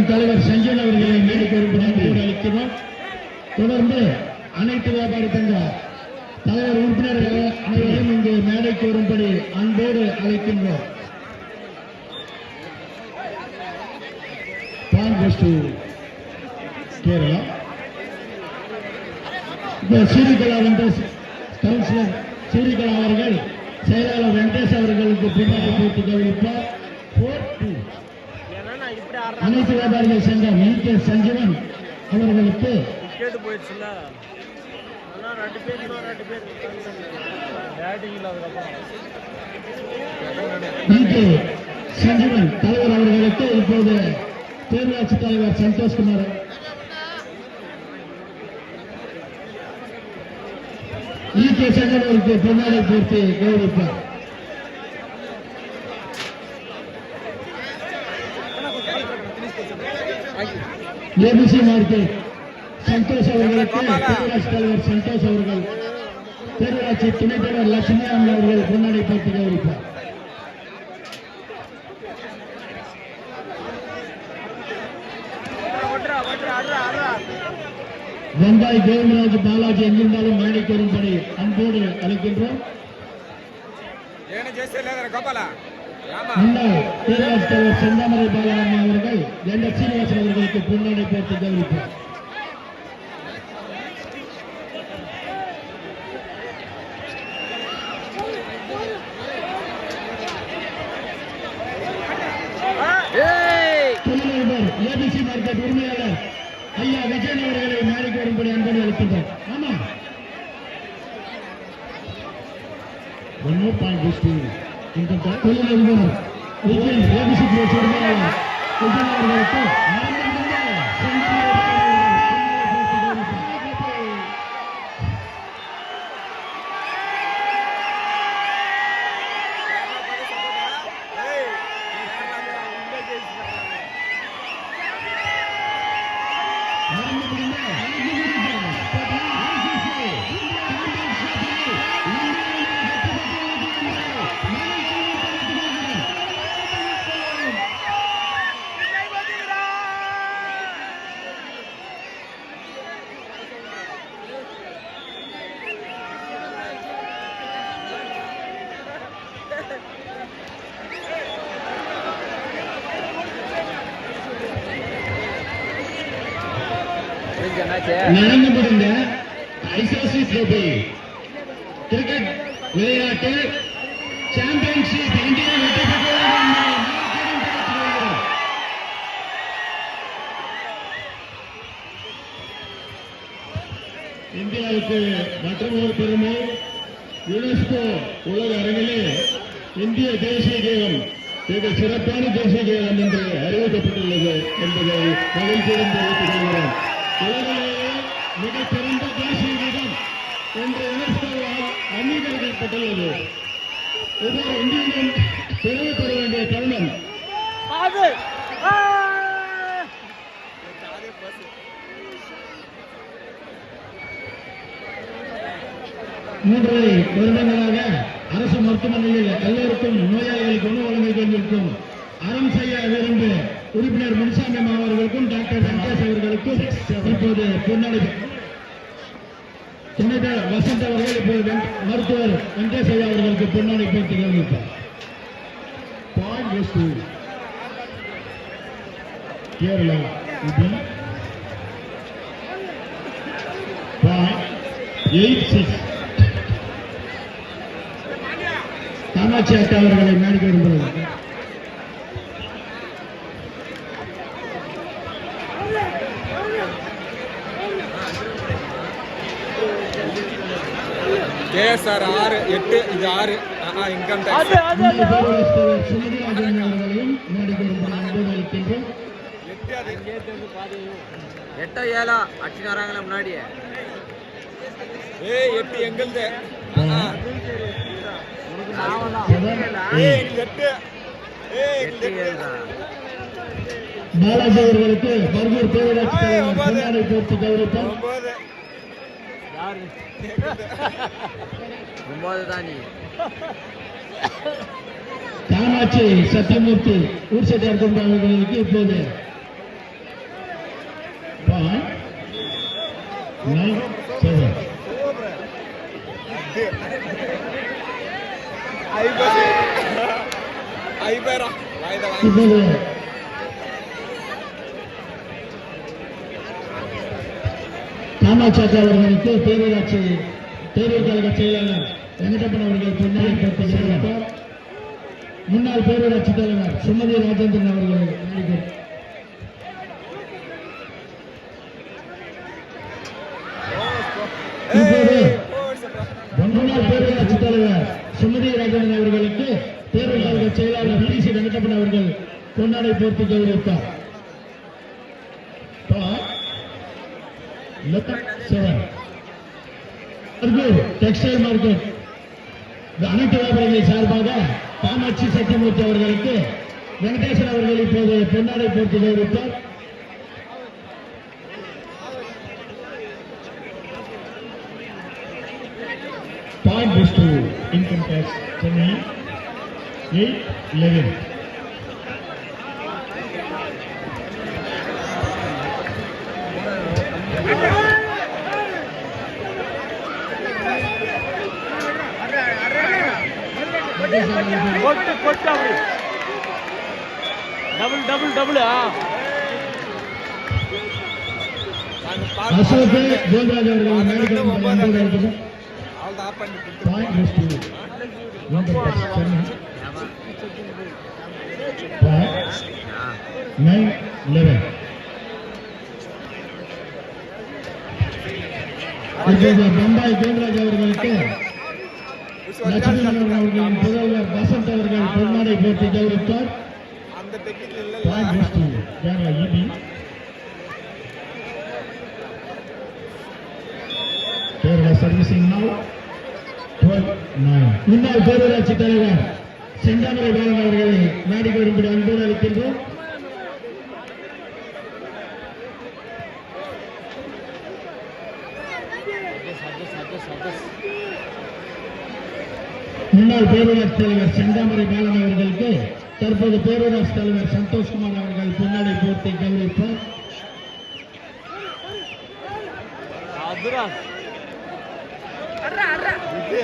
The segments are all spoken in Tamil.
தலைவர் சஞ்சன் அவர்களை மேடைக்கு வரும்படி அளிக்கிறோம். தொடர்ந்து அனைத்து வியாபாரி சங்க தலைவர் உறுப்பினர்கள் அனைவரும் இங்கு மேடைக்கு வரும்படி அன்போடு அழைக்கின்றோம். கேரளா சீரிகலா வெங்கடேஷ் கவுன்சிலர் சீரிகலா அவர்கள் செயலாளர் வெங்கடேஷ் அவர்களுக்கு பின்னாடி போட்டு கவனிப்பார். அனைத்து வியாபாரிகள் சங்கம் கே சஞ்சீவன் அவர்களுக்கு சஞ்சீவன் தலைவர் அவர்களுக்கு இப்போது பேரூராட்சி தலைவர் சந்தோஷ்குமார் கே சஞ்சீவனுக்கு பின்னாடி போட்டு கௌரவிப்பார். ஏபிசி மார்க்கெட் சந்தோஷ் அவர்களுக்கு பேரூராட்சி தலைவர் சந்தோஷ் அவர்கள் பேரூராட்சி துணைத் தலைவர் லட்சுமி அம்மா அவர்கள் முன்னாடி போட்டு கௌரவிப்பார். வெங்காய் தேவராஜ் பாலாஜி எங்கிருந்தாலும் மேடைக்கு வரும்படி அன்போடு அழைக்கின்றோம். முன்னாள் பேரூராட்சி தலைவர் செந்தாமரை பாலாஜி அவர்கள் என்ற சீனிவாசன் அவர்களுக்கு முன்னாடி போட்டு கௌரவிப்பார். தொழிலதிபர் ஏபிசி மார்க்கெட் உரிமையாளர் ஐயா விஜயன் அவர்களை மேடைக்கு வரும்படி அன்போடு அழைக்கின்றோம். ஆமா தொழிலதிபர் விஜயன் ஏபிசி உரிமையாளர் விஜயன் அவர்களுக்கு நடந்து முடிந்த ஐசிசி கோப்பை கிரிக்கெட் விளையாட்டு சாம்பியன்ஷிப் இந்தியா வெற்றி பெற்றது. இந்தியாவுக்கு மற்றொரு பெருமை யுனெஸ்கோ உலக அரங்கிலே இந்திய தேசிய கீதம் மிக சிறப்பான தேசிய கீதம் என்று அறிவிக்கப்பட்டுள்ளது என்பதை மகிழ்ச்சியுடன் தெரிவித்துக் கொள்கிறோம். உலகிலேயே மிகச்சிறந்த தேசிய கீதம் என்று யுனெஸ்கோவால் அங்கீகரிக்கப்பட்டுள்ளது. ஒவ்வொரு இந்தியனும் பெருமை பெற வேண்டிய தருணம். மூன்றரை வருடங்களாக அரசு மருத்துவமனையில் எல்லோருக்கும் நோயாளிகளுக்கு உணவு வழங்கிக் கொண்டிருக்கும் அறம் செய்ய விரும்பு உறுப்பினர் முனுசாமி அவர்களுக்கும் டாக்டர் வெங்கடேஷ் அவர்களுக்கும் இப்போது பொன்னாடி துணைத் வசந்த் அவர்கள் இப்போது மருத்துவர் வெங்கடேஷ் அவர்களுக்கு பொன்னாடி போட்டு கவனிப்பார். கேரளா காமாட்சி அக்கா அவர்களை மேடைக்கு வரும்போது KSR 6 8 இது 6 இன்கம் டாக்ஸ் எட்ட ஏழா அடிச்சுறாங்களா முன்னாடியே. ஏய் 8 எங்கல்து பாலாஜி அவர்களுக்கு பர்கூர் பேரூராட்சி தலைவர் போட்டு கௌரவிப்பார். 9 தானி காமாட்சி சத்தியமூர்த்தி ஊர் செட்டியார் அவர்களுக்கு இப்போது 9-7. అయిపోయారా వాయిదా இப்போது காமாட்சி அவர்களுக்கு பேரூராட்சி பேரூர் கழக செயலாளர் வெங்கடப்பன் அவர்கள் பொன்னாடை போர்த்துகிறார். முன்னாள் பேரூராட்சி தலைவர் சுமதி ராஜேந்திரன் அவர்கள் நடிகர். இப்போது முன்னாள் பேரூராட்சி தலைவர் சுமதி ராஜேந்திரன் அவர்களுக்கு பேரூர் கழக செயலாளர் டி.சி. வெங்கடப்பன் அவர்கள் பொன்னாடை போர்த்தி கௌரவித்தார். டெக்ஸ்டைல் மார்க்கெட் அனைத்து வியாபாரிகள் சார்பாக காமாட்சி சத்தியமூர்த்தி அவர்களுக்கு வெங்கடேசன் அவர்கள் இப்போது பொன்னாடை போர்த்தி கௌரவித்தார். Point goes to Income Tax Chennai 8-11. கொட்டு கொட்டு அப்படி double double double Ashok Govindaraj அவர்கள் மேடைக்கு வந்து அவள் ஆப் பண்ணி Point goes to Income Tax Chennai 9-11. இப்போது பம்பாய் கோவிந்தராஜ் அவர்களுக்கு லட்சுமணன் அவர்களின் புதல்வர் வசந்த் அவர்கள் பொன்னாடை போட்டி கௌரவித்தார். அந்த டெக்னிக் இல்ல Point goes to Kerala EB. Kerala servicing now 12-9. முன்னாள் பேரூராட்சி தலைவர் செந்தாமரை பாலன் அவர்களை மேடைக்கு வரும்படி அன்போடு அளிக்கின்றோம். முன்னாள் பேரூராட்சி தலைவர் செந்தாமரை பாலன் அவர்களுக்கு தற்போது பேரூராட்சி தலைவர் சந்தோஷ்குமார் அவர்கள் பொன்னாடை போர்த்தி கௌரவிப்பார். அதுரா இது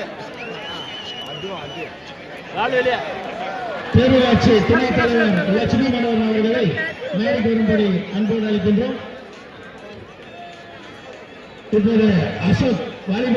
அதுவும் அது நாலு வெளியே பேரூராட்சி துணைத் தலைவர் லட்சுமி மனோகரன் அவர்களை மேடைக்கு வரும்படி அன்போடு அளிக்கின்றோம். இப்போது அசோக் வாலிப